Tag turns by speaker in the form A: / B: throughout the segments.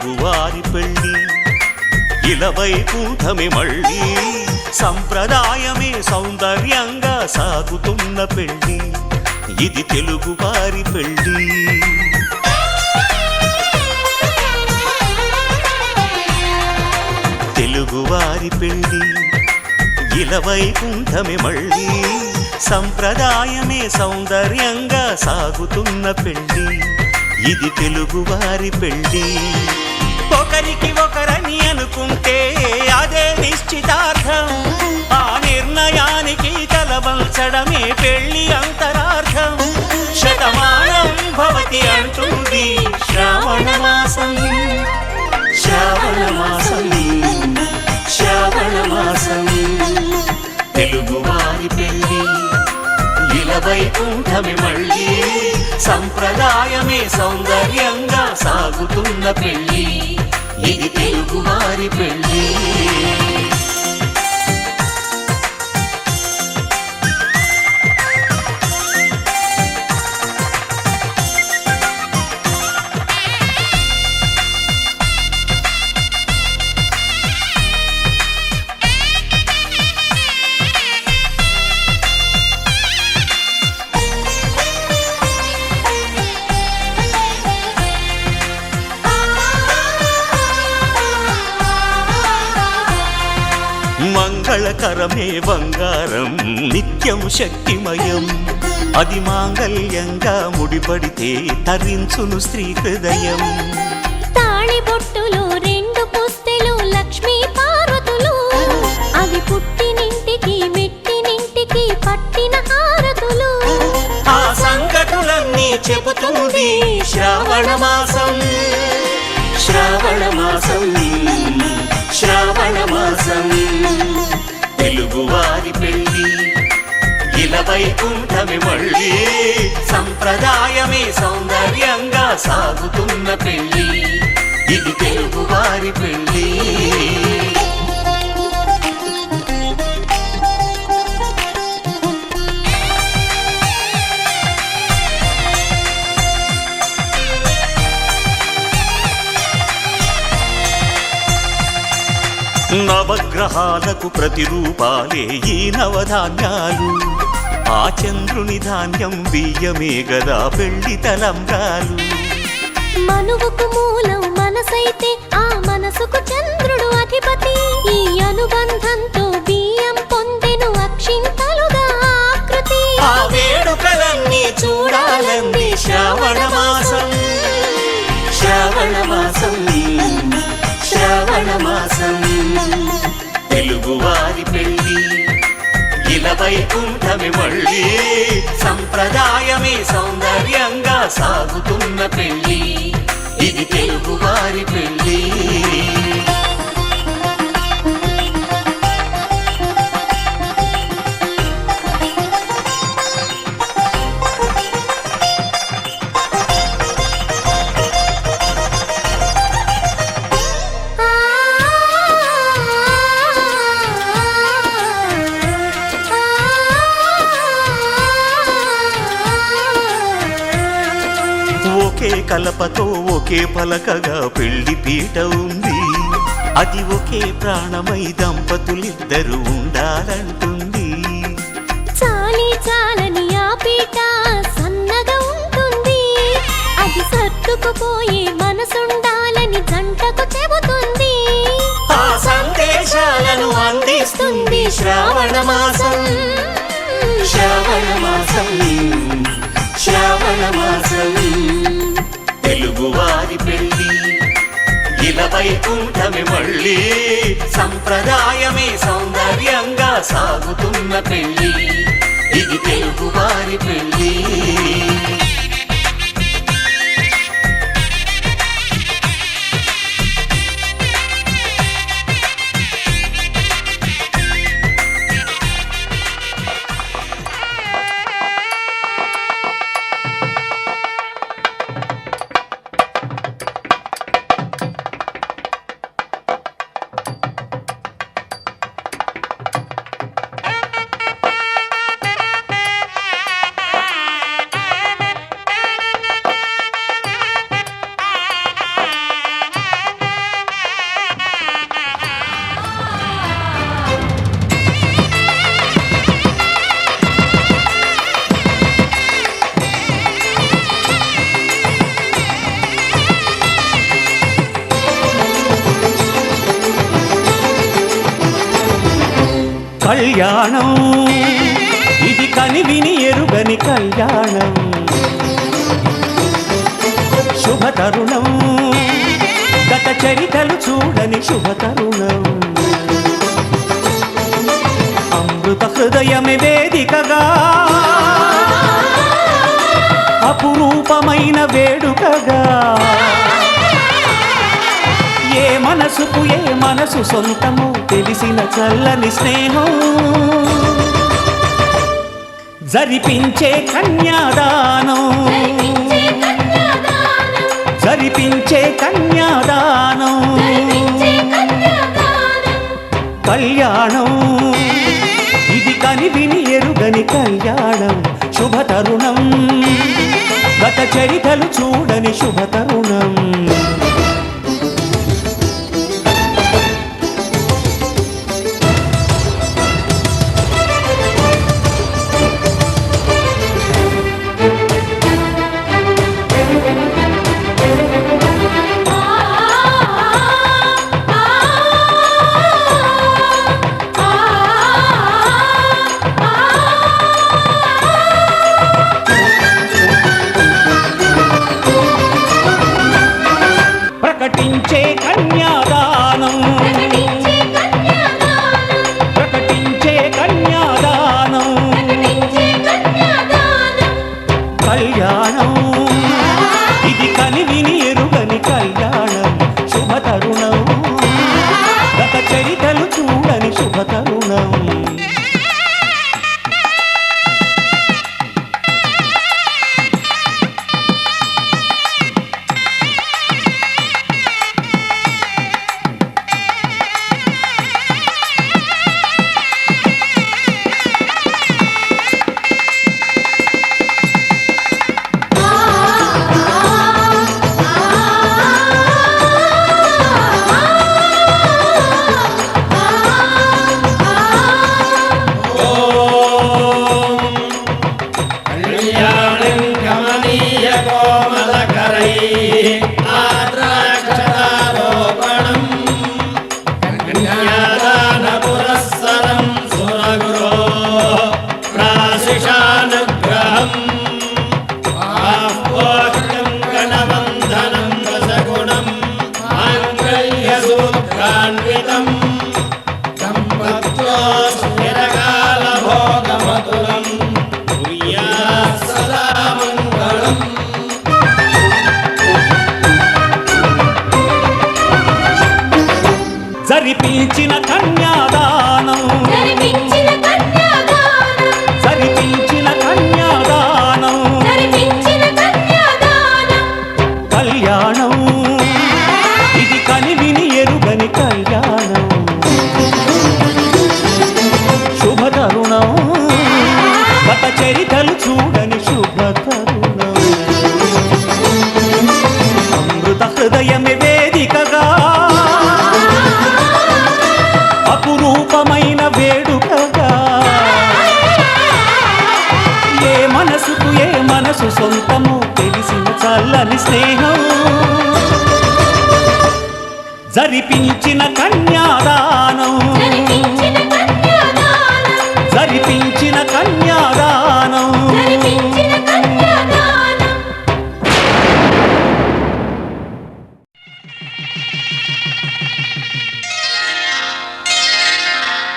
A: తెలుగువారి పెళ్ళి ఇలవైకుంఠమే మళ్ళీ సంప్రదాయమే సౌందర్యంగా సాగుతున్న పెళ్ళి ఇది తెలుగువారి పెళ్ళి తెలుగువారి పెళ్ళి ఇలవైకుంఠమే మళ్ళీ సంప్రదాయమే సౌందర్యంగా సాగుతున్న పెళ్ళి ఇది తెలుగువారి పెళ్ళి ఒకరికి ఒకరని అనుకుంటే అదే నిశ్చితార్థం ఆ నిర్ణయానికి తలవంచడమే పెళ్ళి అంతరార్థం శతమానం భవతి అంటుంది శ్రావణ మాసం శ్రావణ మాసం శ్రావణ మాసం తెలుగువారి పెళ్ళి ఇలవైకుంఠమే మళ్ళీ సంప్రదాయమే సౌందర్యంగా సాగుతున్న పెళ్ళి ఇది తెలుగువారి పెళ్ళి మంగళకరమే బంగారం నిత్యం శక్తిమయం అది మాంగళ్యంగా ముడిపడితే తరించును స్త్రీ హృదయం
B: తాళిబొట్టులో రెండు పుస్తెలు లక్ష్మీ పార్వతులు అవి పుట్టినింటికి మెట్టినింటికి పట్టిన హారతులు
A: ఆ సంగతులన్నీ చెబుతుంది శ్రావణ మాసం శ్రావణ మాసం శ్రావణ మాసం తెలుగువారి పెళ్ళి ఇలవైకుంఠమే మళ్ళీ సంప్రదాయమే సౌందర్యంగా సాగుతున్న పెళ్ళి ఇది తెలుగువారి పెళ్ళి నవగ్రహాలకు ప్రతిరూపాలే ఈ నవధాన్యాలు ఆ చంద్రుని ధాన్యం బియ్యమే గదా పెళ్లి తలంబ్రాలు
B: మనువుకు మూలం మనసైతే ఆ మనసుకు చంద్రుడు అధిపతి ఈ అనుబంధంతో బియ్యం పొందెను అక్షింతలుగా ఆకృతి
A: ఆ వేడుకలన్నీ చూడాలంది శ్రావణ మాసం శ్రావణ మాసం శ్రావణ మాసం తెలుగువారి పెళ్ళి ఇలవైకుంఠమే మళ్ళీ సంప్రదాయమే సౌందర్యంగా సాగుతున్న పెళ్ళి ఇది తెలుగువారి పెళ్ళి ఒకే కలపతో ఒకే పలకగా పెళ్లి పీట ఉంది అది ఒకే ప్రాణమై దంపతులిద్దరూ ఉండాలంటుంది
B: చాలి చాలని ఆ పీట సన్నగా ఉంటుంది అది సర్దుకుపోయే మనసుండాలని జంటకు చెబుతుంది
A: ఆ సందేశాలను అందిస్తుంది శ్రావణ మాసం శ్రావణ మాసం శ్రావణ మాసం తెలుగువారి పెళ్ళి ఇలవైకుంఠమే మళ్ళీ సంప్రదాయమే సౌందర్యంగా సాగుతున్న పెళ్ళి ఇది తెలుగువారి పెళ్ళి
C: కళ్యాణం ఇది కనివిని ఎరుగని కళ్యాణం శుభతరుణం గత చరితలు చూడని శుభతరుణం అమృత హృదయమే వేదికగా అపురూపమైన వేడుకగా ఏ మనసుకు ఏ మనసు సొంతము తెలిసిన చల్లని స్నేహం జరిపించే కన్యాదానం జరిపించే కన్యాదానం కళ్యాణం ఇది కనివిని ఎరుగని కళ్యాణం శుభతరుణం గత చరితలు చూడని శుభతరుణం ప్రకటించే కన్యాదానం ప్రకటించే కన్యాదానం కళ్యాణం ఇది కనివిని ఎరుగని కళ్యాణం శుభతరుణం గత చరితలు చూడని శుభతరుణం జరిపించిన కన్యాదానం జరిపించిన కన్యాదానం కళ్యాణం ఇది కనివిని ఎరుగని కళ్యాణం శుభతరుణం గత చరితలు చూడని శుభతరుణం అమృత హృదయమే వేదికగా అపురూపమైన వేడుకగా ఏ మనసుకు ఏ మనసు సొంతము తెలిసిన చల్లని స్నేహం జరిపించిన కన్యాదానం జరిపించిన కన్యాదానం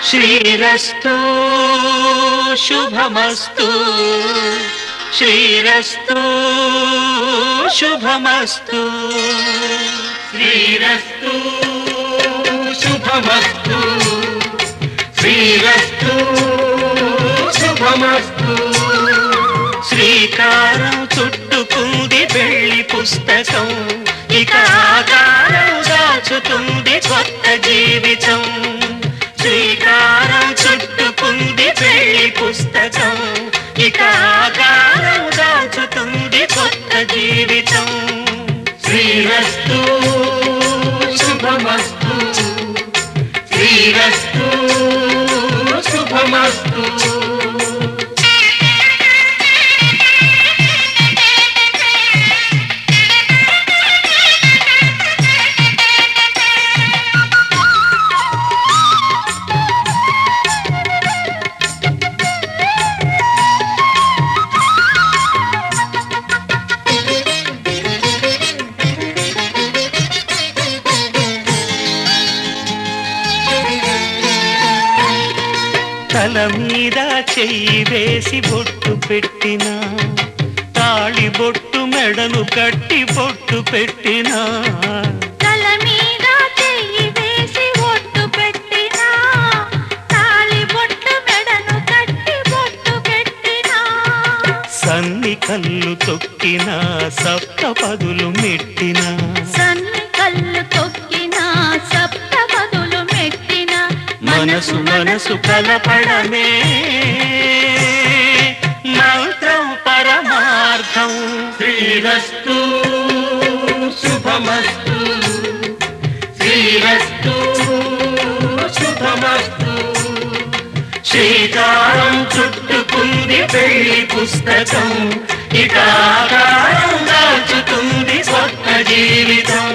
A: శ్రీరస్తు శుభమస్తు శ్రీరస్తు శుభమస్తు శ్రీరస్తు శుభమస్తు శ్రీరస్తు శుభమస్తు శ్రీకారం చుట్టుకుంది పెళ్లి పుస్తకం ఇక ఆకారం దాచుతుంది కొత్త జీవితం శ్రీకారం చుట్టుకుంది పెళ్లి పుస్తకం ఇక ఆకారం దాచుతుంది కొత్త జీవితం శ్రీరస్తు శుభమస్తు శ్రీరస్తు శుభమస్తు తల మీద చెయ్యి వేసి బొట్టు పెట్టినా తాళి బొట్టు మెడను కట్టి బొట్టు పెట్టినా
B: తల మీద చెయ్యి వేసి బొట్టు పెట్టినా తాళి బొట్టు మెడను కట్టి బొట్టు పెట్టినా
A: సన్ని కళ్ళు తొక్కినా సప్త పదులు మెట్టినా
B: సన్ని కళ్ళు తొక్కినా సప్త పదులు మెట్టినా
A: మనసు మనసు కలపడమే మంత్రం పరమార్థం శ్రీరస్తు శుభమస్తు శ్రీరస్తు శుభమస్తు శ్రీకారం చుట్టుకుంది పెళ్లి పుస్తకం ఇక ఆకారం దాచుతుంది స్వప్న జీవితం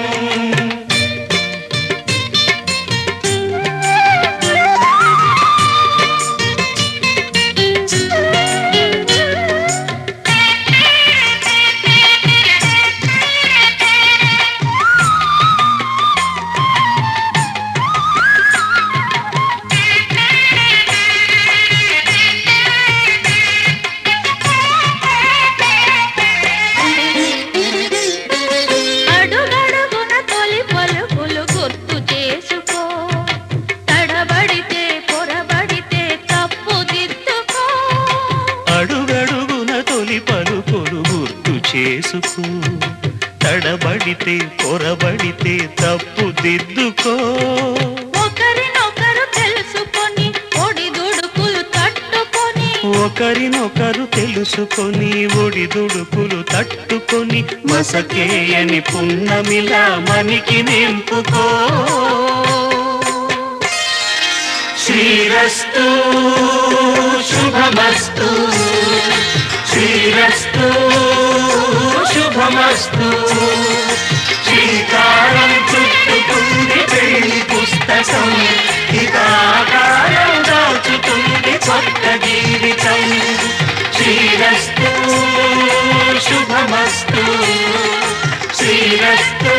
A: చేసుకో తడబడితే పొరబడితే తప్పు దిద్దుకో
B: ఒకరినొకరు తెలుసుకొని ఒడిదుడుకులు తట్టుకొని
A: ఒకరినొకరు తెలుసుకొని ఒడిదుడుకులు తట్టుకొని మసకేయని పున్నమిలా మనికి నింపుకో శ్రీరస్తు శుభమస్తు శ్రీరస్తు శుభమస్తు శ్రీకారం చుట్టుకుంది పెళ్లి పుస్తకం ఇకాకారం దాచుతుంది కొత్త జీవితం శ్రీరస్తు శుభమస్తు శ్రీరస్తు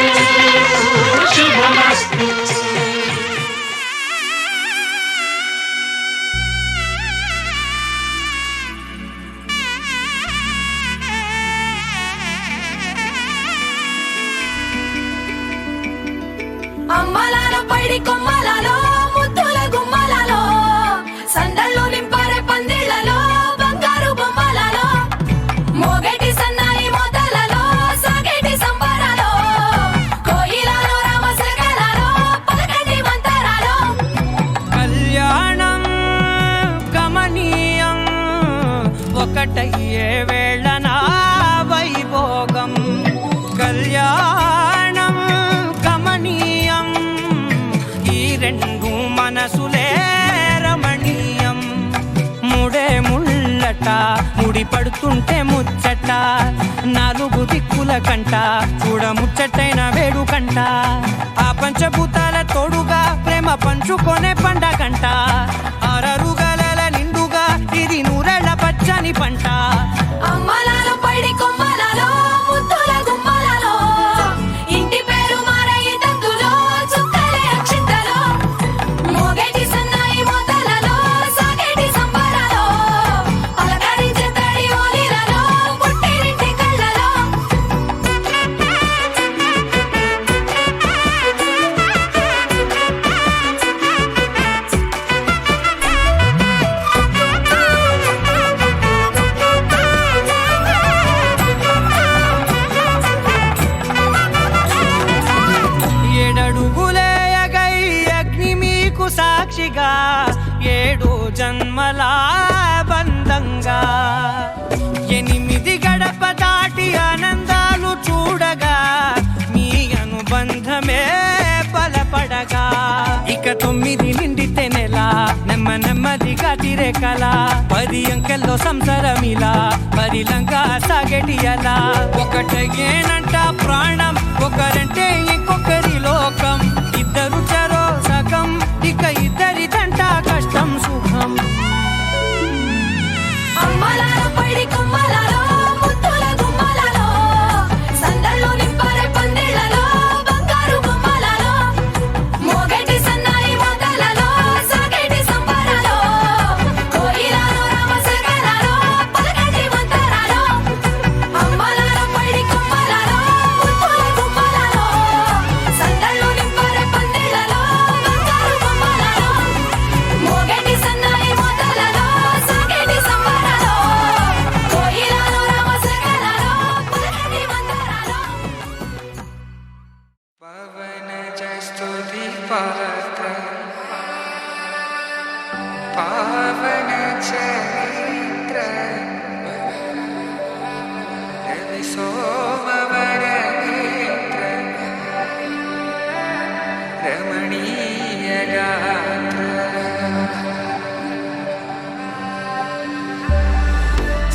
A: శుభమస్తు
D: అమ్మలాలో పైడి కొమ్మలలో ముద్దుల గుమ్మలలో సందళ్ళు నింపరే పందిళ్లలో బంగారు బొమ్మలలో మోగేటి సన్నాయి మోతలలో సాగేటి సంబరాలో కోయిలలో రామశకలలో పలకటి మంతరాలో
E: కళ్యాణం గమనీయం ఒకటయ్యే వేళ నా వైభోగం కళ్యాణం గమనీయం ఈ రెండు మనసులే రమణీయం ముడే ముళ్ళట ముడి పడుతుంటే ముచ్చట నాలుగు దిక్కుల కంట చూడ ముచ్చటైన వేడుకంట ఆ పంచభూతాల తోడుగా ప్రేమ పంచుకొనే పండగంట ఆరరుగల నిండుగా ఇది నూరెళ్ళ పచ్చని పంట
D: అమ్మలాలో పైడి కొమ్మలలో ముద్దుల గుమ్మలలో ఇంటి పేరు మారయి తందులో చుక్కలే అక్షింతలో మోగేటి సన్నాయి మోతలలో సాగేటి సంబరాలో పలకరించే తడి ఓలిలలో పుట్టినింటి కళ్ళలో
E: ఏడడుగులేయగై అగ్ని మీకు సాక్షిగా ఏడు జన్మల బంధంగా ఎనిమిది గడప దాటి ఆనందాలు చూడగా మీ అనుబంధమే బలపడగా ఇక 9 నిండితే నెల నెమ్మదిగా తిరేకల 10 అంకెల్లో సంసారమిలా పరిలంగా సాగేటి అలా ఒకటేనంట ప్రాణం ఒకరంటే ఇంకొకరి లోకం ఇద్దరు చరో సగం ఇక ఇద్దరిదంట కష్టం సుఖం
D: అమ్మలాలో పైడి కొమ్మలలో ముద్దుల గుమ్మలలో సందళ్ళు నింపరే పందిళ్లలో బంగారు బొమ్మలలో మోగేటి సన్నాయి మోతలలో సాగేటి సంబరాలో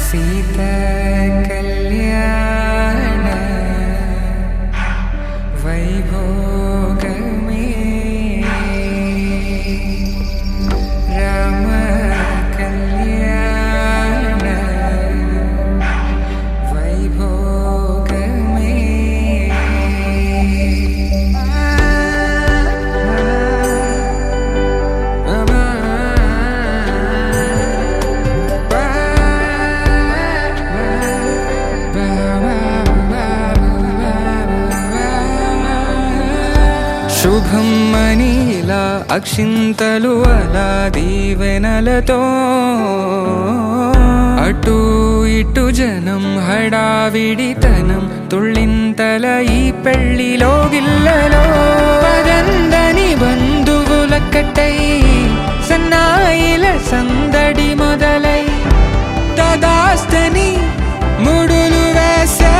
F: सीता कल्याण वैभोग में राम कल्याण वैभोग శుభం మనీలా అక్షింతలు అలా దీవెనలతో అటు ఇటు జనం హడావిడితనం తుళ్ళింతల ఈ పెళ్లిలో గిల్లలో పదందని బంధువుల కట్టై సన్నాయిల సందడి మొదలై తదాస్తని ముడులు వేసా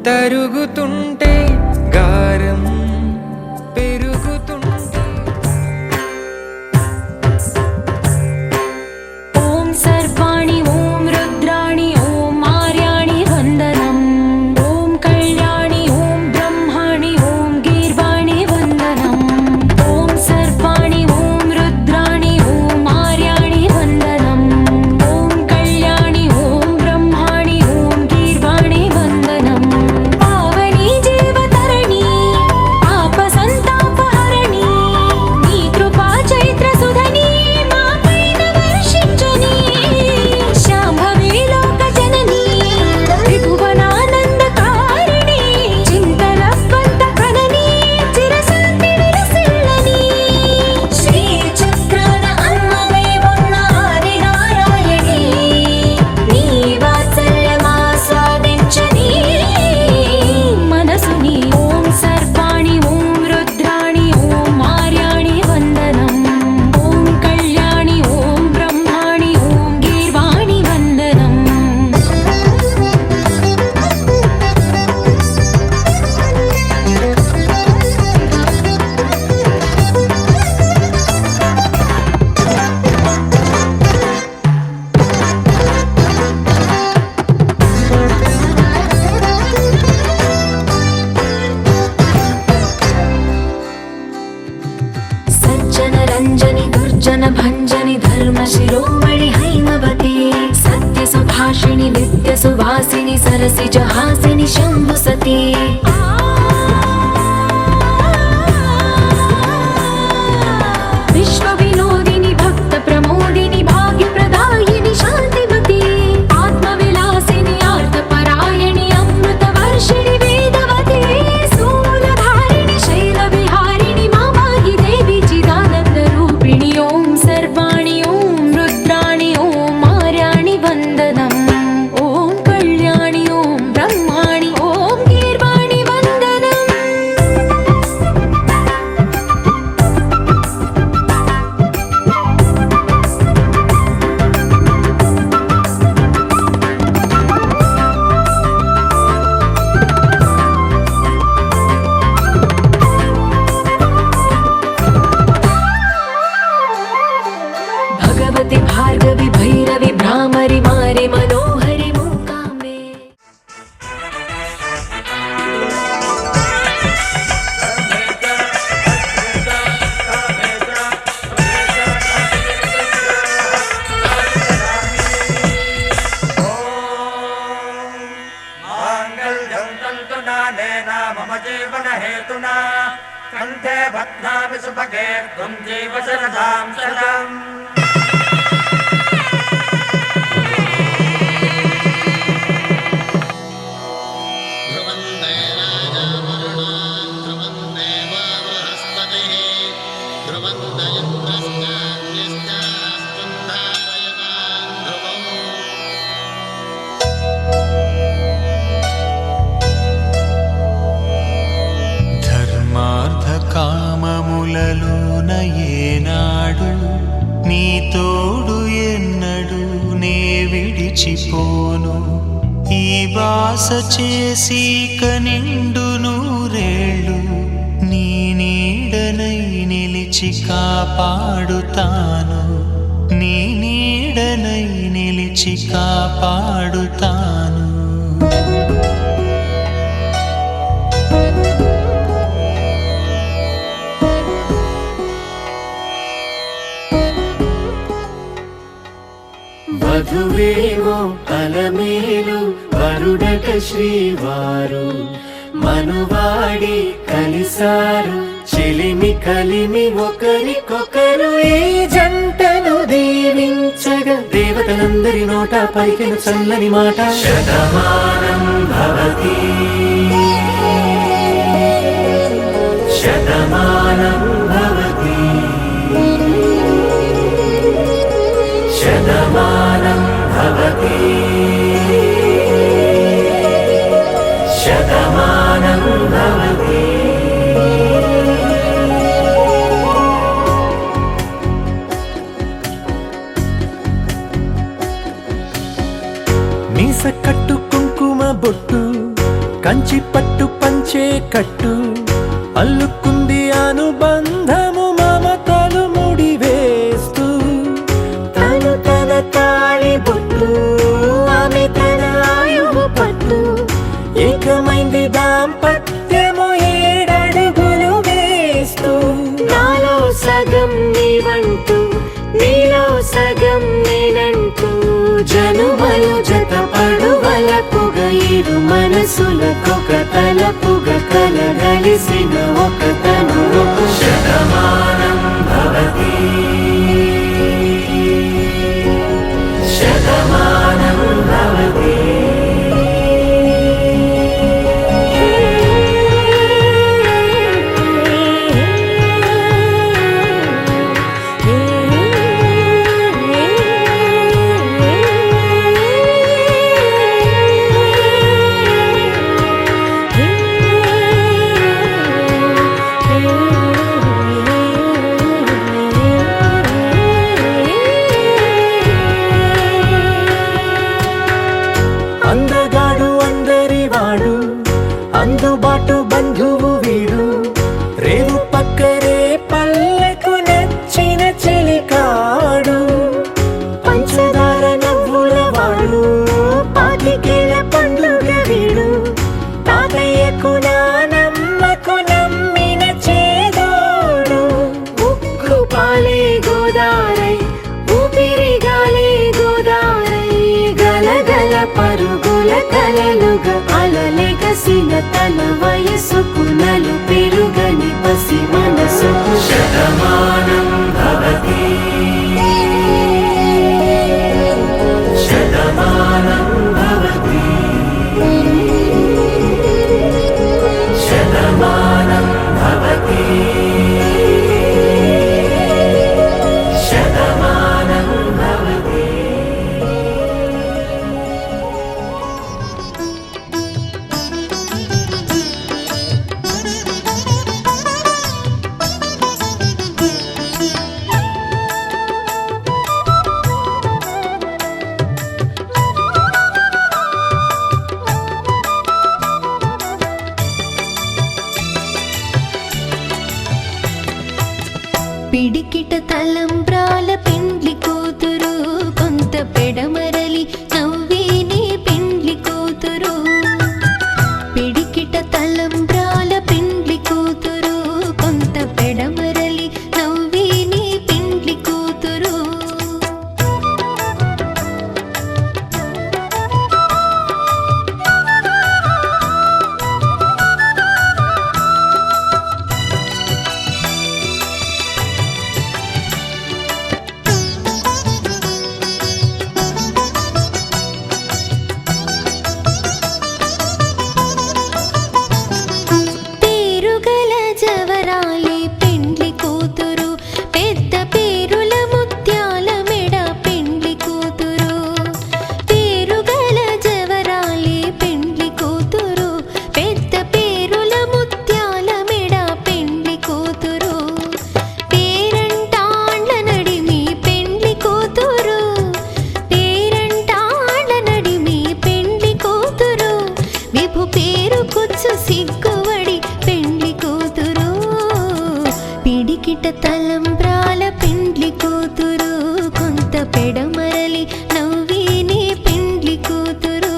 F: తరుగుతుంటే గారం పెరుగుతుంటే
D: ఓం సర్వాణి ఓం రుద్రాణి ఓం ఆర్యాణి వందనం ఓం కళ్యాణి ఓం బ్రహ్మాణి ఓం గీర్వాణి వందనం ఓం సర్వాణి ఓం రుద్రాణి ఓం ఆర్యాణి వందనం ఓం కళ్యాణి ఓం బ్రహ్మాణి ఓం గీర్వాణి వందనం పావని జీవతరణి పాప సంతాపహరణి నీ కృపా చైత్ర సుధని మా పైన వర్షించుని శాంభవి లోక జనని త్రిభువనానందకారిణి చింతల పంత కనని చిరశాంతి విలసిల్లని శ్రీ చక్రాన అమ్మవై ఉన్న ఆది నారాయణి నీ వాత్సల్యమాస్వాదించని మనసుని ఓం సర్వాణి ఓం రుద్రాణి ఓం ఆర్యాణి వందనం ఓం కళ్యాణి ఓం బ్రహ్మాణి ఓం గీర్వాణి వందనం సజ్జన రంజని దుర్జన భంజని ధర్మ శిరోమణి హైమవతే సత్య సుభాషిణి నిత్య సువాసిని సరసిజ హాసిని శంభు సతీ విశ్వ వినోదిని భక్త ప్రమోదిని భాగ్య ప్రదాయిని శాంతిమతి ఆత్మ విలాసిని ఆర్త పరాయణి అమృత వర్షిణి వేదవతి శూలధారిణి శైల విహారిణి మామాగి దేవి చిదానంద రూపిణి ఓం సర్వాణి ఓం రుద్రాణి ఓం ఆర్యాణి వందనం ఓం కళ్యాణి ఓం బ్రహ్మాణి ఓం గీర్వాణి వందనం
G: हेतुना कंठे भद्नाभि सुभगे त्वं जीव शरदां शतम्
A: కామములలోన ఏనాడు నీ తోడు ఎన్నడు నే విడిచిపోను ఈ బాస చేసి కనిండు నూరేళ్ళు నీ నీడనై నిలిచి కాపాడుతాను నీ నీడనై నిలిచి కాపాడుతాను
H: వధువేమో అలమేలు వరుడట శ్రీవారు మనువాడి కలిసారు చెలిమి కలిమి ఒకరికొకరు ఈ జంటను దీవించగా దేవతలందరి నోట పలికిన చల్లని మాట శతమానం భవతి శతమానం భవతి శతమానం భవతి శతమానం భవతి
C: మీస కట్టు కుంకుమ బొట్టు కంచి పట్టు పంచే కట్టు అల్లుకుంది అనుబంధము మమతలు ముడివేస్తూ
H: తను తన తాళి బొట్టు ఆమె తన ఆయువు పట్టు ఏకమైంది దాంపత్యము 7 అడుగులు వేస్తూ నాలో సగం నీవంటూ నీలో సగం నేనంటూ జనుమలు జత పడువలపుగ ఇరు మనసులకొక తలపుగ కలగలిసిన ఒక తను శతమానం భవతి శతమానం భవతి
C: అందగాడు అందరివాడు అందుబాటు బంధువు వీడు రేవు పక్కరే పల్లెకు నచ్చిన చెలికాడు పంచదార నవ్వుల వాడు పాతికేల పండుగ వీడు తాతయ్యకు నానమ్మకు నమ్మిన చేదోడు ఉక్కు పాలే గోదారై ఊపిరి గాలే గోదారై గలగల పరుగుల కలలుగా అలలెగసిన తన వయసుకు నలు పెరుగని పసి మనసుకు
H: శతమానం భవతి శతమానం భవతి శతమానం భవతి శతమానం భవతి
D: పిడికిట తలంబ్రాల పెండ్లి కూతురు కొంత పెడమరలి నవ్విని పెండ్లి కూతురు పిడికిట తలంబ్రాల పెండ్లి కూతురు కొంత పెడమరలి నవ్విని పెండ్లి కూతురు జవరాలి పెండ్లి కూతురు పెద్ద పేరుల ముత్యాల మెడ పెండ్లి కూతురు పేరుగల జవరాలి పెండ్లి కూతురు పెద్ద పేరుల ముత్యాల మెడ పెండ్లి కూతురు పేరంటాండ్ల నడిమి పెండ్లి కూతురు పేరంటాండ్ల నడిమి పెండ్లి కూతురు విభు పేరు కుచ్చు సిగ్గువడి పెండ్లి కూతురు పిడికిట తలంబ్రాల పెండ్లి కూతురు కొంత పెడమరలి నవ్విని పెండ్లి కూతురు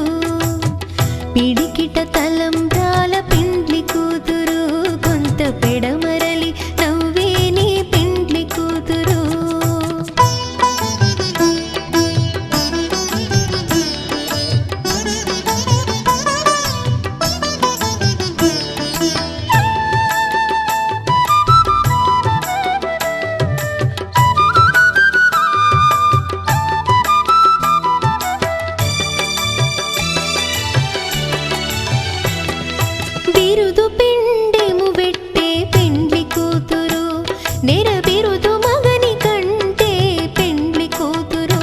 D: పిడికిట తలంబ్రాల పెండ్లి కూతురు కొంత పెడమరలి నవ్విని పెండ్లి కూతురు బిరుదు పిండెము వెట్టే పెండ్లి కూతురు నెర బిరుదు మగని కంటే పెండ్లి కూతురు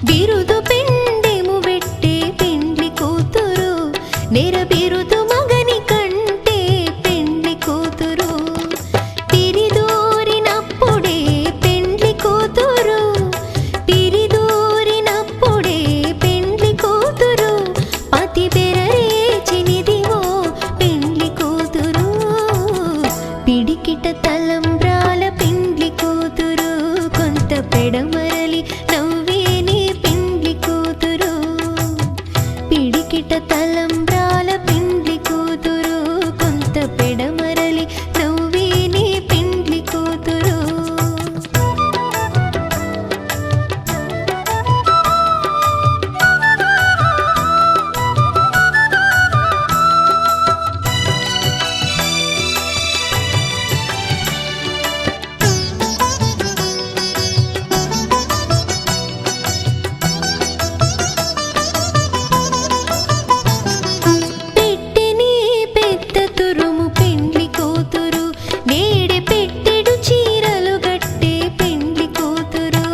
D: బిరుదు పిండెము వెట్టే పెండ్లి కూతురు నెర బిరుదు మగని కంటే పెండ్లి కూతురు తిరిదూరినప్పుడే పెండ్లి కూతురు తిరిదూరినప్పుడే పెండ్లి కూతురు పతి బెరరేచినిదివో పెండ్లి కూతురు పిడికిట తలంబ్రాల పెండ్లి కూతురు కొంత పెడమరలి నవ్వేని పెండ్లి కూతురు పిడికిట తలంబ్రాల పెండ్లి కూతురు కొంత పెడమరలి నవ్వేని పెండ్లి కూతురు పెట్టెని పెద్ద తురుము పెండ్లి కూతురు నేడే పెట్టెడు చీరలు గట్టే పెండ్లి కూతురు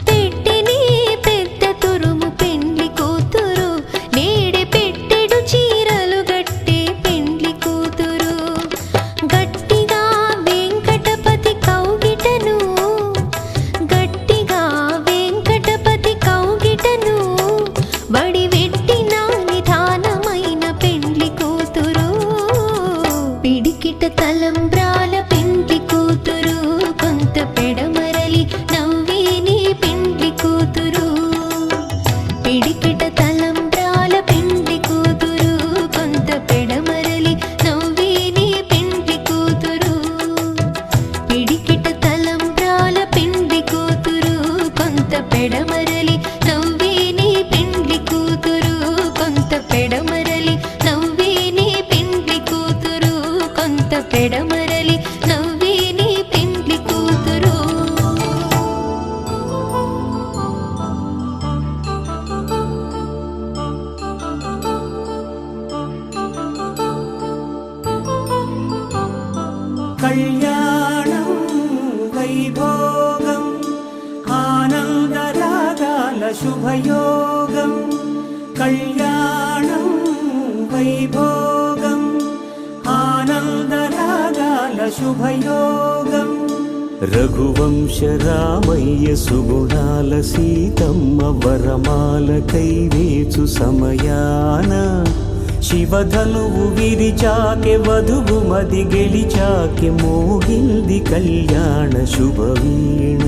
D: పెట్టెని పెద్ద తురుము పెండ్లి కూతురు నేడే పెట్టెడు చీరలు గట్టే పెండ్లి కూతురు గట్టిగా వెంకటపతి కౌగిటను గట్టిగా వెంకటపతి కౌగిటను వడివెట్టిన నిధానమైన పెండ్లి కూతురు పిడికిట తలంబ్రాల పెండ్లి కూతురు కొంత పెడమరలి నవ్వేని పెండ్లి కూతురు పిడికిట తలంబ్రాల పెండ్లి కూతురు కొంత పెడమరలి నవ్వేని పెండ్లి కూతురు పిడికిట తలంబ్రాల పెండ్లి కూతురు కొంత పెడమరలి నవ్వేని పెండ్లి కూతురు కొంత పెడమరలి నవ్వేని పెండ్లి కూతురు కొంత పెడమరలి నవ్వేని పెండ్లి కూతురు
C: కళ్యాణం వైభోగం ఆనందరాగాల శుభయోగం కళ్యాణం వైభోగం ఆనందరాగాల శుభయోగం రఘువంశ రామయ్య సుగుణాల సీతమ్మ వరమాల కైవేచు సమయాన శివధనువు విరిచాకె వధువు మది గెలిచాకె మోగింది కళ్యాణ శుభవీణ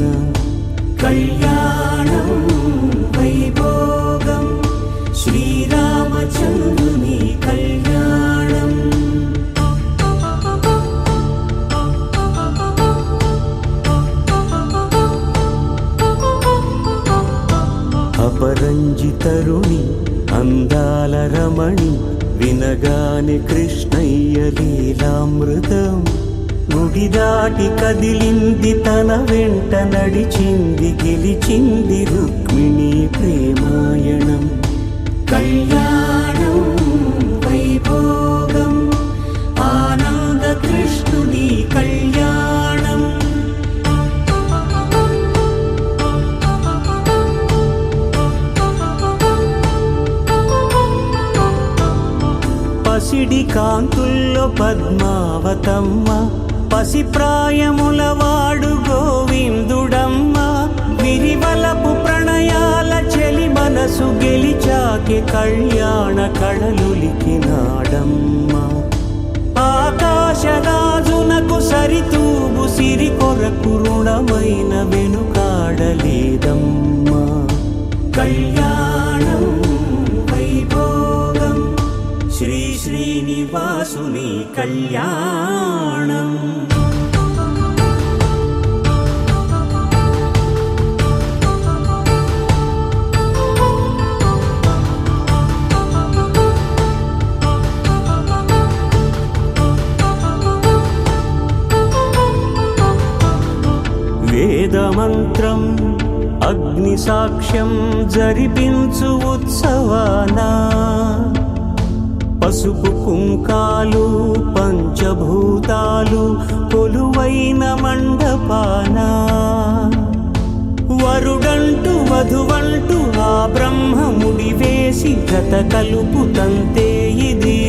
C: కళ్యాణం వైభోగం శ్రీరామచంద్రుని కళ్యాణం అపరంజి తరుణి అందాల రమణి వినగానే కృష్ణయ్య లీలామృతం గుడి దాటి కదిలింది తన వెంట నడిచింది గెలిచింది రుక్మిణి ప్రేమాయణం కళ్యాణం వైభోగం ఆనంద కృష్ణుని కాంతుల్లో పద్మావతమ్మ, పసిప్రాయముల వాడు గోవిందుడమ్మ, విరివలపు ప్రణయాల చెలి మనసు గెలిచాకే కళ్యాణ కళలులికినాడమ్మ. ఆకాశరాజునకు సరితూబు సిరి కొరకు రుణమైన వెనుకాడలేదమ్మా. కళ్యాణం వైభోగం శ్రీ శ్రీనివాసుని కళ్యాణం. వేదమంత్రం అగ్ని సాక్ష్యం జరిపించు ఉత్సవాన, పసుపు కుంకాలు పంచభూతాలు కొలువైన మండపాన, వరుడంటూ వధువంటూ ఆ బ్రహ్మముడి వేసి జత కలుపు తంతే ఇది.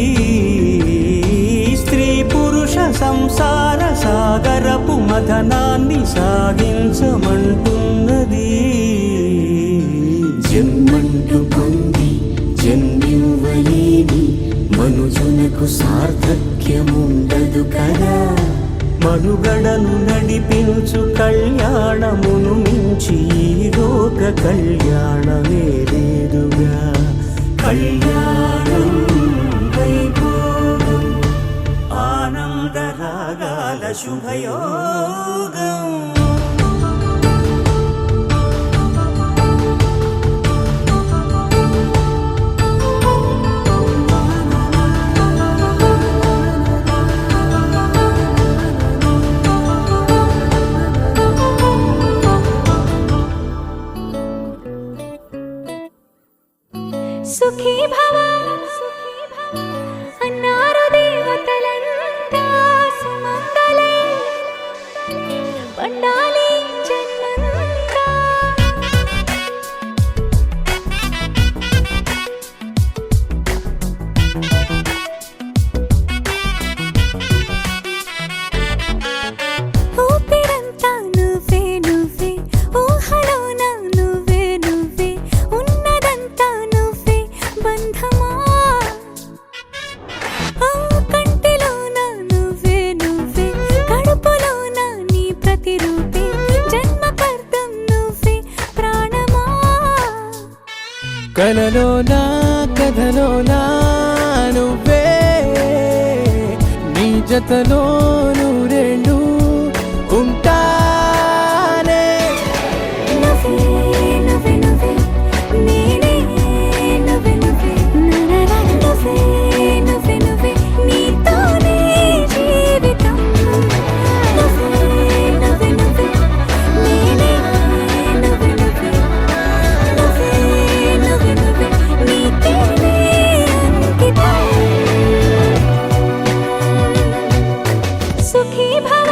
C: స్త్రీ పురుష సంసార సాగరపు మథనాన్ని సాగించమంటున్నది. జన్మంటూ పొంది జన్మివ్వలేని మనుజునకు సార్థక్యముండదు కదా. మనుగడను నడిపించు కళ్యాణమును మించి ఈ లోక కళ్యాణమే లేదుగా. కళ్యాణం వైభోగం ఆనందరాగాల శుభయోగం.
D: సుఖీ భవ అన్నారు దేవతలంతా, సుమంగళై పండాలి జన్మంతా. ఊపిరంతా నువ్వే నువ్వే, ఊహలోన నువ్వే నువ్వే, ఉన్నదంతా నువ్వే బంధమా. ఆ కంటిలోన నువ్వే నువ్వే, కడుపులోన నీ ప్రతిరూపే, జన్మకర్తం నువ్వే ప్రాణమా.
F: కలలోనా కథలోనా నువ్వే, నీ జతలో నూరేళ్ళు ఉంటానే.
D: నువ్వే నువ్వే నువ్వే నేనే, నువ్వే నువ్వే నువ్వే నువ్వే నువ్వే నీతోనే జీవితం. నువ్వే నువ్వే నువ్వే నేనే, నువ్వే నువ్వే నువ్వే నువ్వే నువ్వే నీకేనే అంకితం. సుఖీ భవ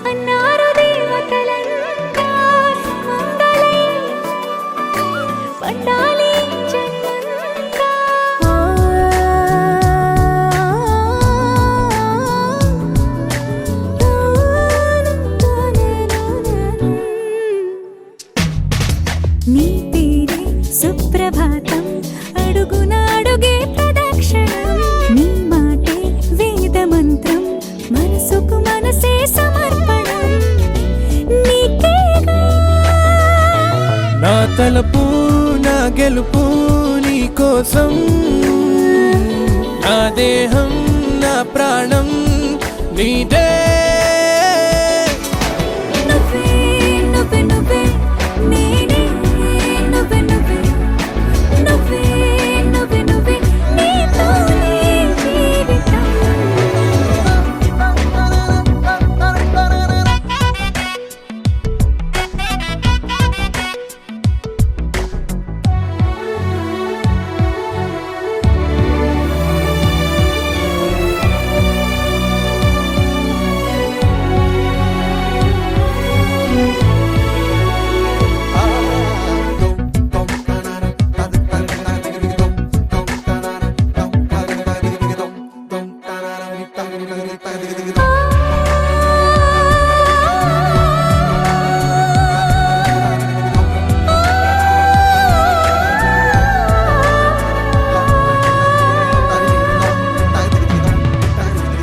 D: అన్నారు దేవతలంతా, సుమంగళై పండాలి జన్మంతా. నీ పేరే సుప్రభాతం, అడుగునాడుగే ప్రదక్షిణం. నీ మాటే వేదమంత్రం, మనసుకు మనసే సమర్పణం. నీకేగా
F: నా తలపు నా గెలుపు నీ కోసం, నా దేహం నా ప్రాణం నీదే.
D: నువ్వే నువ్వే నువ్వే నేనే, నువ్వే నువ్వే నువ్వే నువ్వే నువ్వే నీతోనే జీవితం.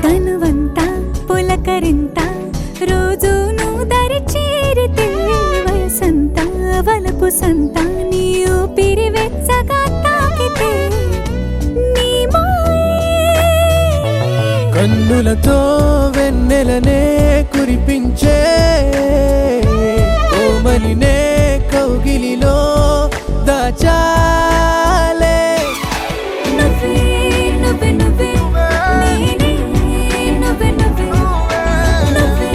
I: తనువంతా పులకరింత రోజు నువ్వు దరి చేరితే వయసంతా వలపు సంతా నీ ఊపిరి వెచ్చగా తాకితే నీ మాయే
F: కన్నులతో వెన్నెలనే కురిపించే కోమలినే కౌగిలిలో దాచాలే
I: నువ్వే నువ్వే నువ్వే నేనే నువ్వే నువ్వే నువ్వే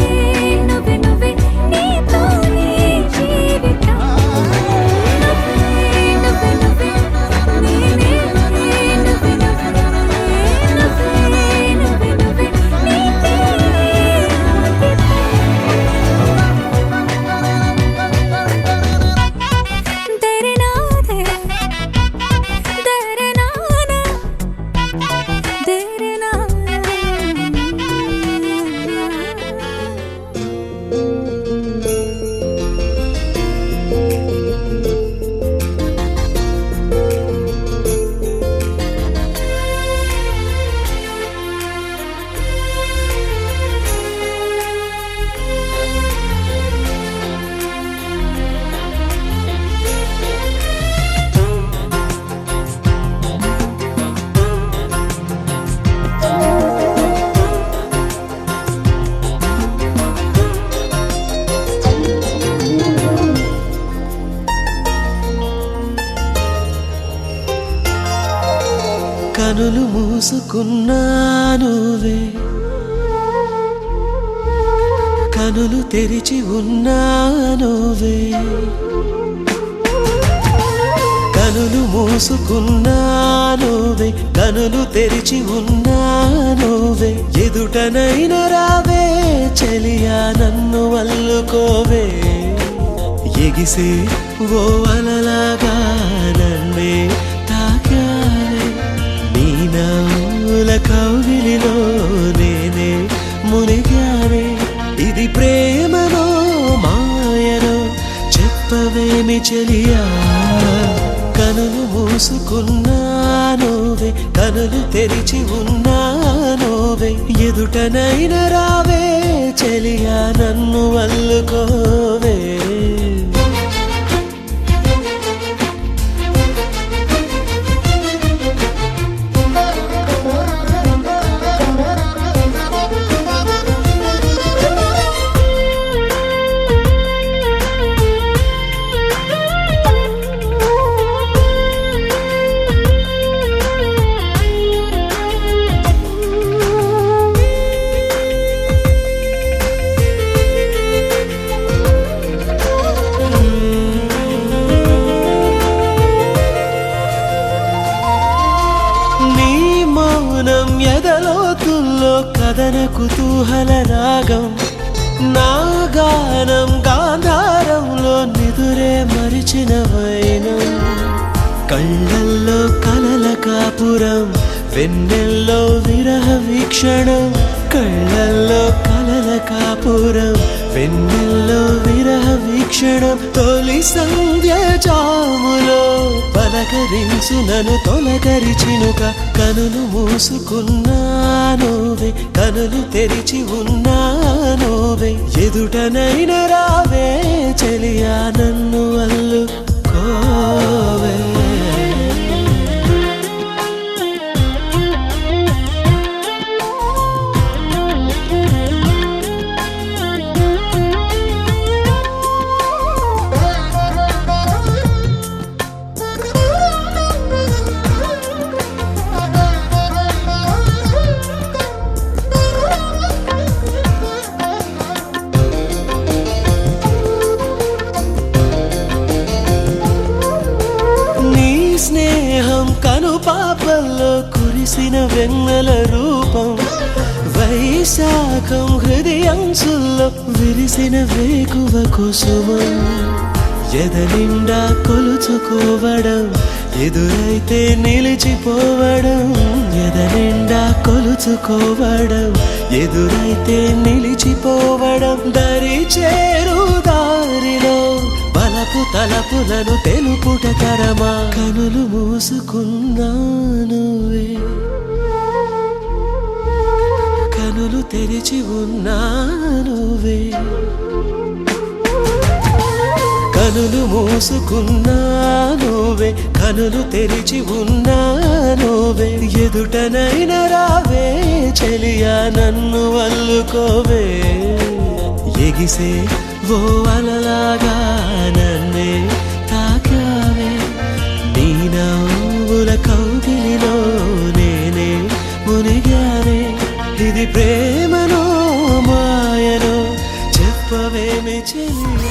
I: నువ్వే నువ్వే నీతోనే జీవితం నువ్వే నువ్వే నువ్వే నేనే నువ్వే నువ్వే నువ్వే నువ్వే నువ్వే నీతోనే దరనాదే దరనానా
A: కనులు మూసుకున్నానువే కనులు తెరిచి ఉన్నానువే కనులు మూసుకున్నానువే కనులు తెరిచి ఉన్నానువే ఎదుటనైన రావే చెలియా నన్ను అల్లుకోవే ఎగిసే ఓ అలలాగా నన్నే తాకావే నీ నవ్వుల కౌగిలిలో నేనే మునిగానే ఇది ప్రేమనో మాయనో చెప్పవేమి చెలియా కనులు మూసుకున్నానువే కనులు తెరిచి ఉన్నానువే ఎదుటనైన రావే చెలియా నన్ను అల్లుకోవే ఎదలోతుల్లో కదన కుతూహల రాగం నా గానం గాంధారంలో నిదురే మరిచిన వైనం కళ్ళల్లో కలల కాపురం వెన్నెల్లో విరహ వీక్షణం కళ్ళల్లో కలల కాపురం వెన్నెల్లో విరహ వీక్షణం తొలి సంధ్య జాములో పలకరించు నన్ను తొలకరిచినుక కనులు మూసుకున్నానువే కనులు తెరిచి ఉన్నానువే ఎదుటనైన రావే చెలియా నన్ను అల్లుకోవే స్నేహం కను పాపల్లో కురిసిన వెన్నెల రూపం వైశాఖం హృదయంసుల్లో విరిసిన వేకువ కుసుమం ఎదనిండా కొలుచుకోవడం ఎదురైతే నిలిచిపోవడం ఎదనిండా కొలుచుకోవడం ఎదురైతే నిలిచిపోవడం దరి చేరు దారిలో బలపు తలపులను తెలుపుట తరమా కనులు మూసుకున్నానువే కనులు తెరిచి ఉన్నానువే కనులు మూసుకున్నానువే కనులు తెరిచి ఉన్నానువే ఎదుటనైన రావే చెలియా నన్ను అల్లుకోవే ఎగిసే ఓ అలలాగా నన్నే తాకావే నీ నవ్వుల కౌగిలిలో నేనే మునిగానే ఇది ప్రేమనో మాయనో చెప్పవేమి చెలియా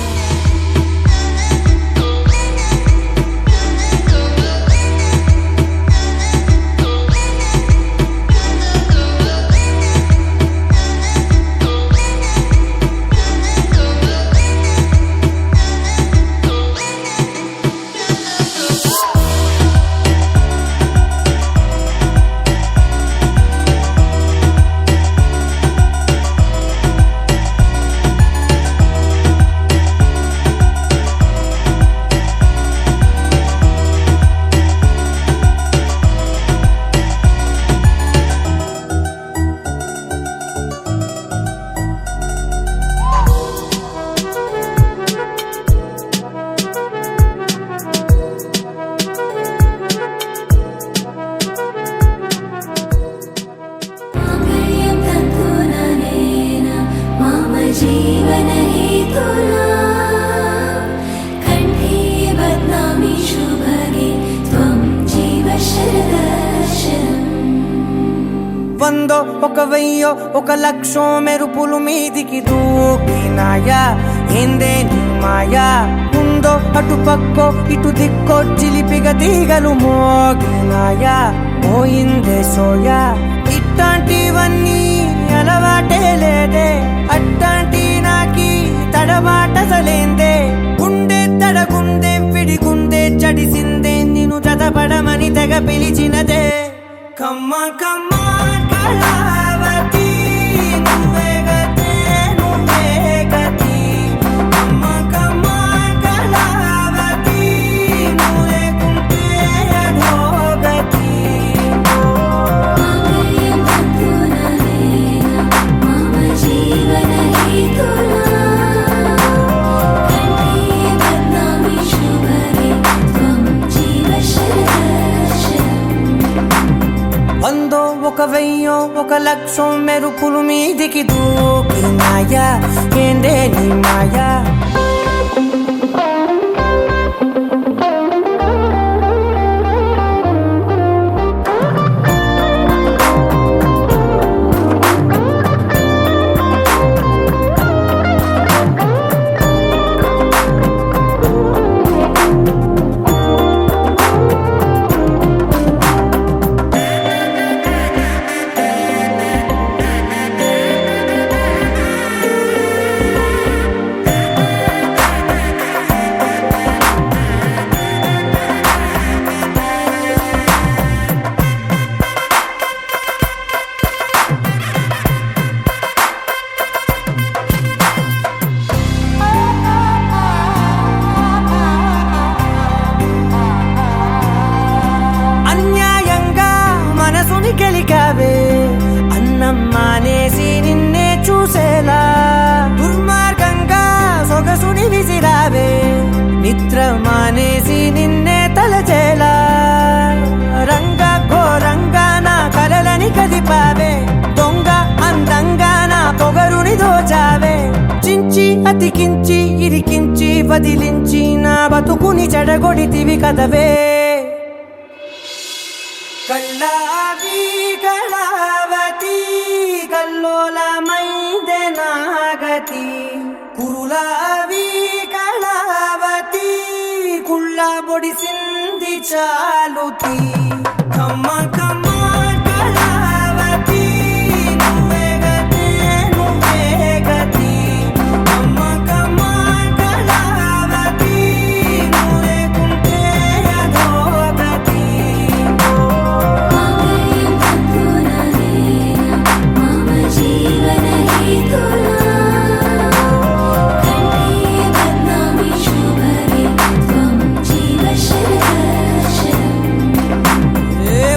E: వందో ఒక వెయ్యో ఒక లక్షో మెరుపులు మీదికి దూకినాయా ఏందే నీ మాయా ఉందో అటు పక్కో ఇటు దిక్కో చిలిపిగా తీగలు మోగినాయా పోయిందే సోయా ఇట్లాంటివన్నీ అలవాటే లేదే అట్లాంటి నాకి తడబాటసలేందే గుండె తడగుందే విడిగుందే చడిసిందే నిన్ను చదపడమని తెగ పిలిచినదే కమ్మ కమ్మ కళావతి నువ్వే గతే నువ్వే గతి కమ్మ కమ్మ కళావతి నువ్వే కుంటే అధోగతి వందో ఒక వెయ్యో ఒక లక్షో మెరుపులు మీదికి దూకినాయా ఏందే నీ మాయా గెలికావే అన్నం మానేసి నిన్నే చూసేలా దుర్మార్గంగా సొగసుని విసిరావే నిద్ర మానేసి నిన్నే తలచేలా రంగ ఘోరంగా నా కలలని కదిపావే దొంగ అందంగా నా పొగరుని దోచావే చించి అతికించి ఇరికించి వదిలించి నా బతుకుని చెడగొడితివి కదవే కళ్ళావి కళావతి కల్లోలమైందే నాగతి కురులావి కళావతి కుళ్ళ బొడిసింది చాలుతి కమ్మ కమ్మ కళావతి నువ్వే గతే నువ్వే గతి కమ్మ కమ్మ కళావతి
I: तुला कंठे बदनामी शुभरे त्वं जीव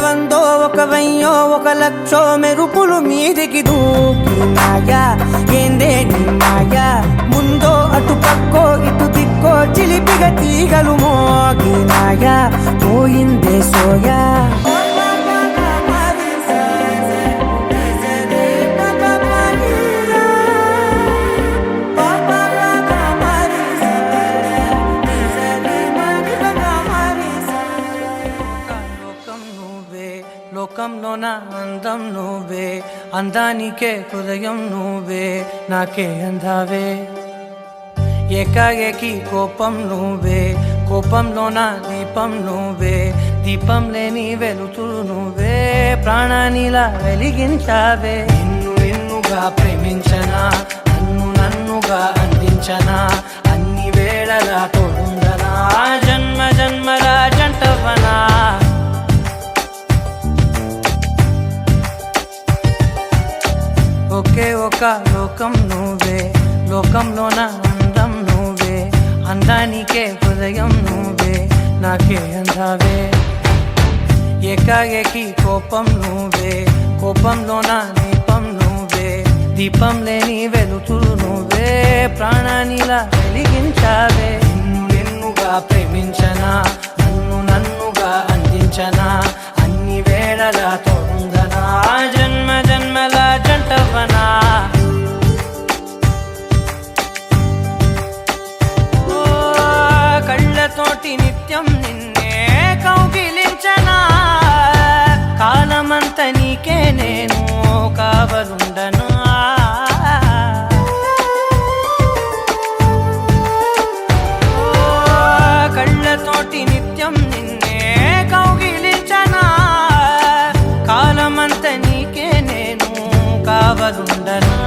E: వందో ఒక వెయ్యో ఒక లక్షో మెరుపులు మీదికి దూకినాయా ఏందే నీ మాయా ముందో అటు పక్కో ఇటు దిక్కో చిలిపిగ తీగలు మోగినాయా పోయిందే సోయా లోకంలో నా అందం నువ్వే అందానికే హృదయం నువ్వే నాకే అందావే ఏకాఏకి కోపం నువ్వే కోపంలో నా దీపం నువ్వే దీపం లేని వెలుతురు నువ్వే ప్రాణానిలా వెలిగించావే నిన్నుగా ప్రేమించనా నన్నుగా అందించనా అన్ని వేళలా తోడుందనా జన్మ జన్మల జంటవనా ఒకే ఒక లోకం నువ్వే లోకంలో నా అందం నువ్వే అందానికే హృదయం నువ్వే నాకే అందావే ఏకాఏకి కోపం నువ్వే కోపంలో నా దీపం నువ్వే దీపం లేని వెలుతురు నువ్వే ప్రాణానిలా వెలిగించావే నిన్నుగా ప్రేమించనా నన్నుగా అందించనా అన్ని వేళలా తోడుందనా జన్మ జన్మల జంటవనా కళ్ళతోటి నిత్యం నిన్నే కౌగిలించనా కాలమంత నీకే నేను కావలుండనా కళ్ళతోటి నిత్యం నిన్నే కౌగిలించనా కాలమంత నీకే నేను కావలుండనా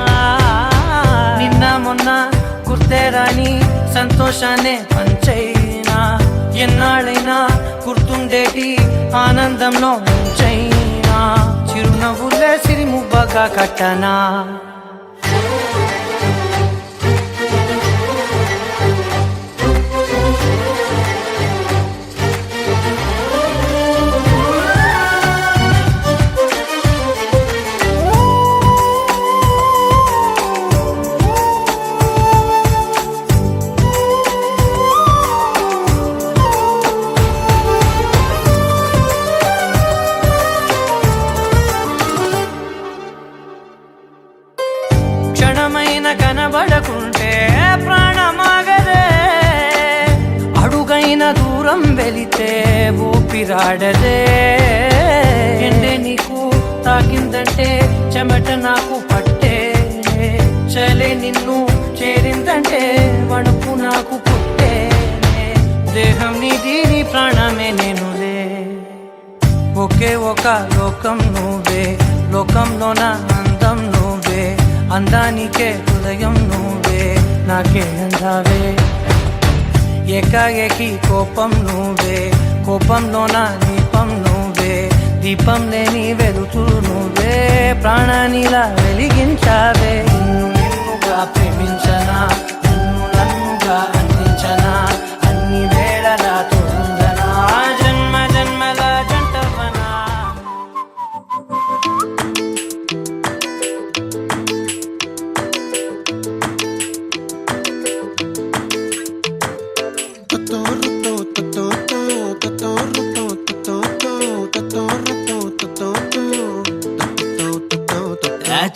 E: నిన్న మొన్న గుర్తేరాని సంతోషాన్ని పంచైనా ఎన్నాళ్ళైనా గుర్తుండేటి ఆనందంలో ఉంచైనా చిరునవ్వులే సిరిముబ్బగా కట్టనా క్షణమైన కనబడకుంటే ప్రాణమాగదే అడుగైన దూరం వెళితే ఊపిరాడదే ఎండే నీకు తాకిందంటే చెమట నాకు పట్టే చలే నిన్ను చేరిందంటే వణుకు నాకు పుట్టే దేహం నీది నీ ప్రాణమే నేనులే ఒకే ఒక లోకం నువ్వే లోకంలో నా అందం నువ్వే అందానికే హృదయం నువ్వే నాకే అందావే ఏకాఏకి కోపం నువ్వే కోపంలో నా దీపం నువ్వే దీపం లేని వెలుతురు నువ్వే ప్రాణానిలా వెలిగించావే నిన్నుగా ప్రేమించనా నన్నుగా అందించనా అన్ని వేళలా తోడుందనా జన్మ జన్మల జంటవనా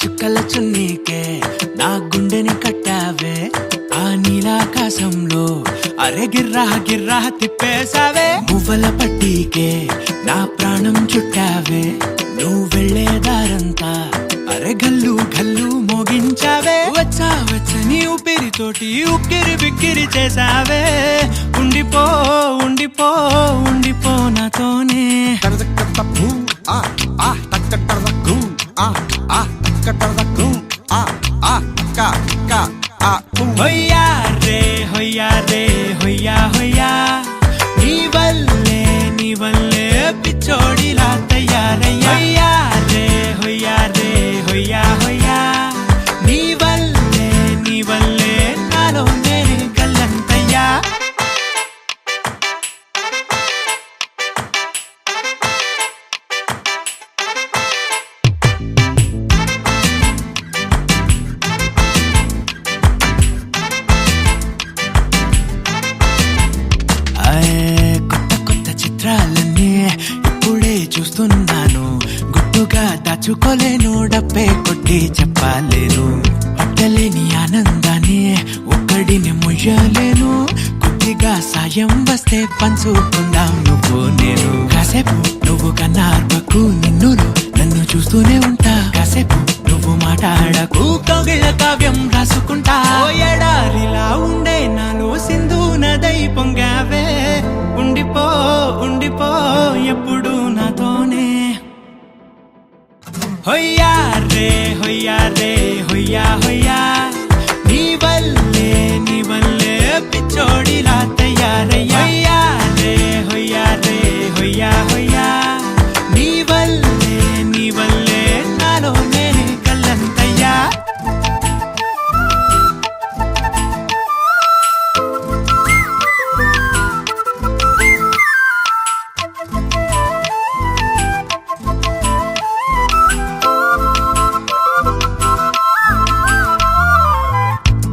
A: చుక్కల చున్నీకే నా గుండెని కట్టావే ఆ నీలాకాశంలో అరే గిర్రా గిర్రా తిప్పేశావే మువ్వల పట్టీకే నా ప్రాణం చుట్టావే నువ్వు వెళ్ళేదారంతా అరే గల్లు గల్లు మోగించావే వచ్చా వచ్చని ఊపిరితోటి ఉక్కిరి బిక్కిరి చేసావే ఉండిపో ఉండిపో ఉండిపో నాతోనే హొయ్యా రే హొయ్యా రే హొయ్యా హొయ్యా నీ వల్లే పిచ్చోడిలా తయారయ్యా హొయ్యా రే హొయ్యా రే హొయ్యా హొయ్యా నీ పంచుకోలేను డబ్బే కొట్టి చెప్పలేను పట్టలేని ఆనందాన్ని ఒక్కడిని ముయ్యలేను కొద్దిగా సాయం వస్తే పంచుకుందాం నువ్వు నేను కాసేపు నువ్వు కన్నార్పకు నిన్నులు నన్ను చూస్తూనే ఉంటా కాసేపు నువ్వు మాట్లాడకు కౌగిల కావ్యం రాసుకుంటా ఓ ఎడారిలా ఉండే నాలో సింధు నదై పొంగావే ఉండిపో ఉండిపో ఎప్పుడు నాతోనే హొయ్యా రే హొయ్యా రే హొయ్యా హొయ్యా నీ వల్లే పిచ్చోడిలా తయారయ్యా హొయ్యా రే హొయ్యా హొయ్యా నీ వల్లే నాలో నేనే కల్లంతయ్యా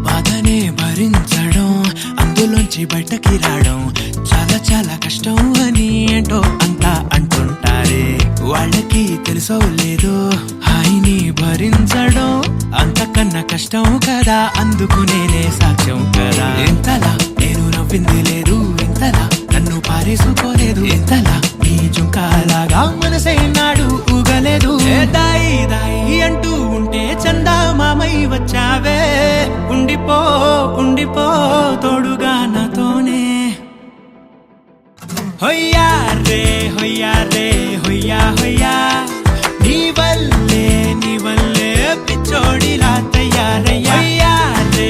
A: బాధనే భరించడం అందులోంచి బయటకి రావడం చాలా చాలా కష్టం అని ఏంటో అంతా అంటుంటారే వాళ్ళకి తెలుసో లేదో హాయిని భరించడం అంతకన్నా కష్టం కదా అందుకు నేనే సాక్ష్యం కదా ఎంతలా నేను నవ్వింది లేదు ఎంతలా నన్ను పారేసుకోలేదు ఎంతలా నీ జుంకాలాగా మనసే నాడు ఊగలేదు దాయి దాయి అంటూ ఉంటే చందా మామై వచ్చావే ఉండిపో ఉండిపో తోడుగా నాతోనే హొయ్యా రే హొయ్యా రే హొయ్యా హొయ్యా నీ వల్లే పిచ్చోడిలా తయారయ్యా హొయ్యా రే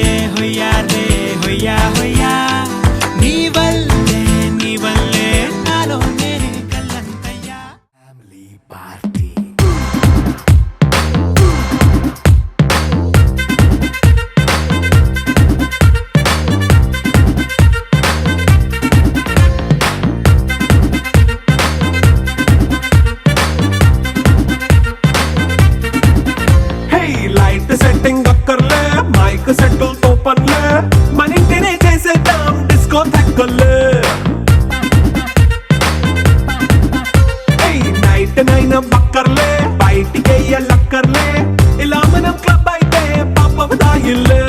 A: హొయ్యా హొయ్యా నీ వల్లే నాలో నేనే కల్లంతయ్యా ఫ్యామిలీ పార్టీ
J: లైట్ సెట్టింగ్ అక్కర్లే మైక్ సెట్టుల్ తో పనులే మన ఇంటినే చేసేద్దాం డిస్కో తక్కర్లే నైట్ నైన్ బక్కర్లే బయటికి వెయ్యలక్కర్లే ఇలా మనం క్లబ్ అయితే పాపం దాయిల్లే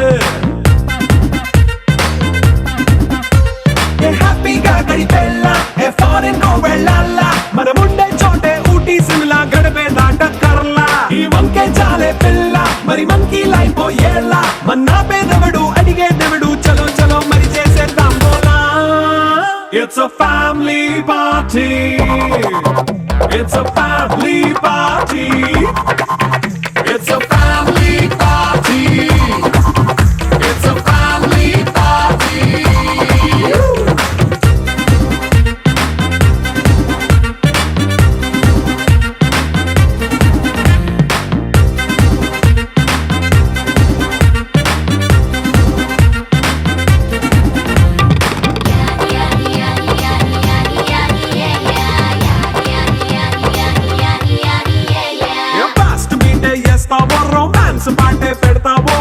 J: హ్యాపీగా గడిపెళ్ళా ఫారెన్ నో వెళ్ళాలా మనం ఉండే చోటే ఊటీ సిమ్లా గడిపే దాటక్కర్లా ఈ వంకే చాలే పిల్ల మరి మంకీ లైఫ్ ఏళ్ళ మన్నా పేదవడు అడిగేదెవడు చలో చలో మరి చేసేద్దాం బోలా it's a family party it's a family party it's a family party it's a family party romance పాటే పెడతావో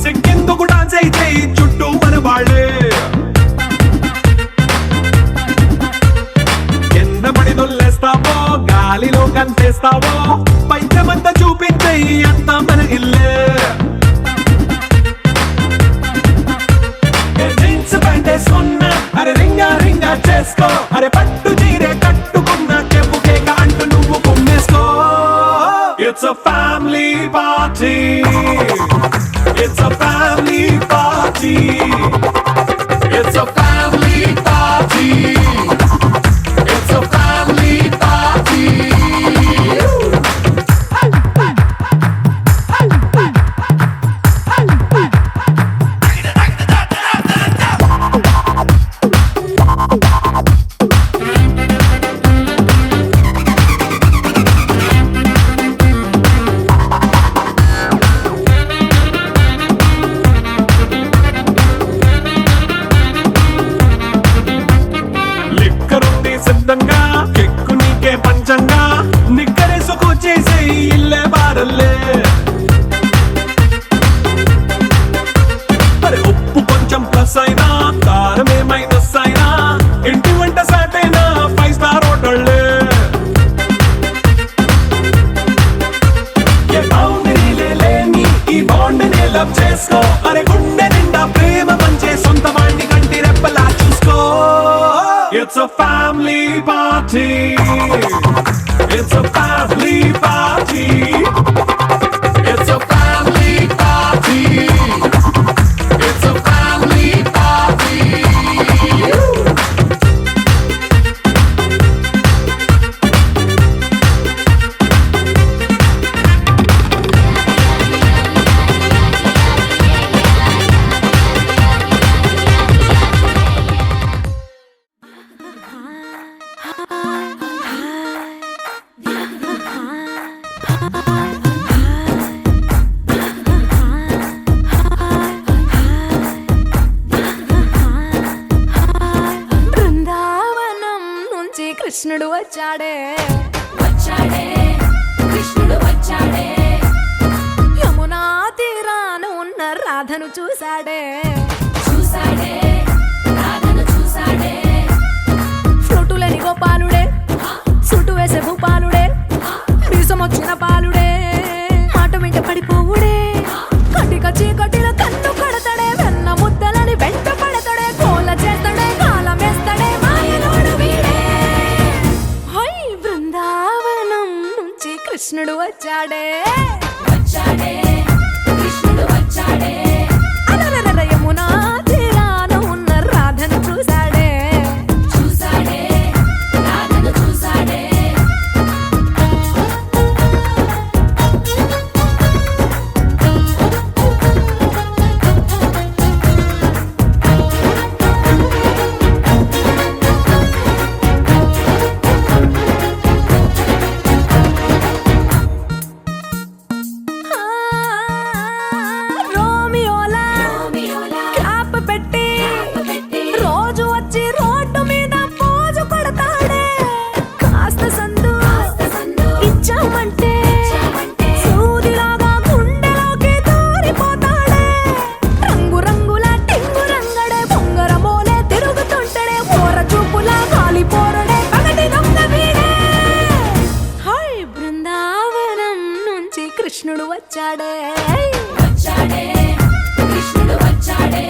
J: సిక్కిందుకు డాన్స్ అయితే చుట్టూ మన వాళ్ళే కింద పడి దొల్లేస్తావో గాలిలో కంటేస్తావో పైచమంతా చూపించే అంతా మన ఇల్లే జీన్స్ ప్యాంట్ వేసుకున్నా అరే రింగా రింగా చేసుకో అరే పట్టు చీరే కట్టుకున్న చెప్పు కేక అంటూ నువ్వు కుమ్మేసుకో It's a family party. It's a family party. It's a family party. It's a family party. చేసుకో అరే గుండె నిండా ప్రేమ పంచే సొంత వాణ్ణి కంటి రెప్పలా చూసుకో it's a family party it's a family party it's a family party it's a family party
D: Brindavanam నుంచి కృష్ణుడు వచ్చాడే
I: కృష్ణుడు వచ్చాడే
D: యమునా తీరాన ఉన్న రాధను చూశాడే
I: రాధను చూసాడే
D: ఫ్లూటులేని గోపాలుడే సుటు వేసే భూపాలుడే మీసమొచ్చిన పాలుడే మాట వెంట పడిపోవుడే కటిక చీకటిలో కన్ను కడతాడే వెన్న ముద్దలని వెంట పడతాడే కోల చేస్తాడే కాలం వేస్తాడే మాయలోడు వీడే హై బృందావనం నుంచి కృష్ణుడు వచ్చాడే
I: కృష్ణుడు వచ్చాడే
D: అలరర యమునా తీరాన ఉన్న రాధను చూశాడే
I: రాధను చూసాడే
D: రోమియోలా క్యాప్ పెట్టి రోజు వచ్చి రోడ్డు మీద పోజు కొడతాడే కాస్త సందు ఇచ్చామంటే సూదిలాగా గుండెలోకి దూరిపోతాడే రంగు రంగుల టింగు రంగడే బొంగరమోలే తిరుగుతుంటాడే ఓర చూపులా కాలిపోరడే పగటి దొంగ వీడే హై బృందావనం నుంచి కృష్ణుడు వచ్చాడే
I: కృష్ణుడు వచ్చాడే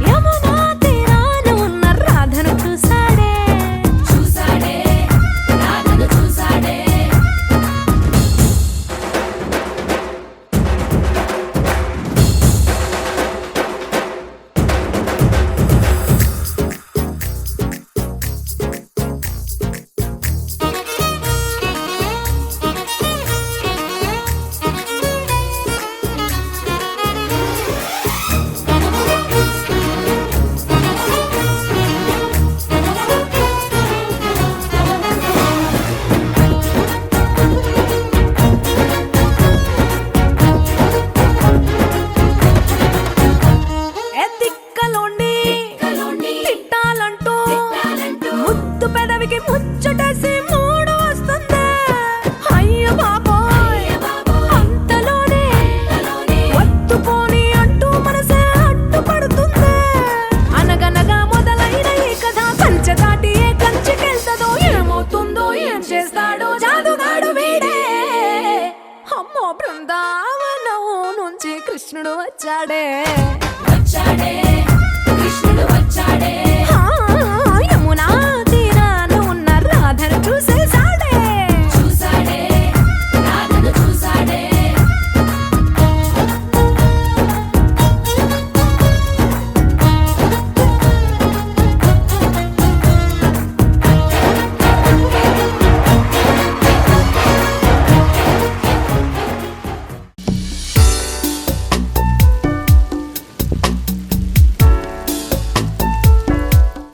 D: యమునా తీరాన ఉన్న రాధను చూశాడే
I: రాధను చూసాడే
D: ఏ తిక్కలోండి తిట్టాలంటూ ముద్దు పెదవికి ముచ్చటేసి మూడు వస్తుంది అయ్య బాబోయ్ అంతలోనే ఒత్తుకోని అంటూ మనసే అడ్డుపడుతుంది అనగనగా మొదలైన ఈ కథ కంచె దాటి ఏ కంచెకెళ్తదో ఏమవుతుందో ఏం చేస్తాడో జాదుగాడు వీడే అమ్మో బృందావనం నుంచి కృష్ణుడు వచ్చాడే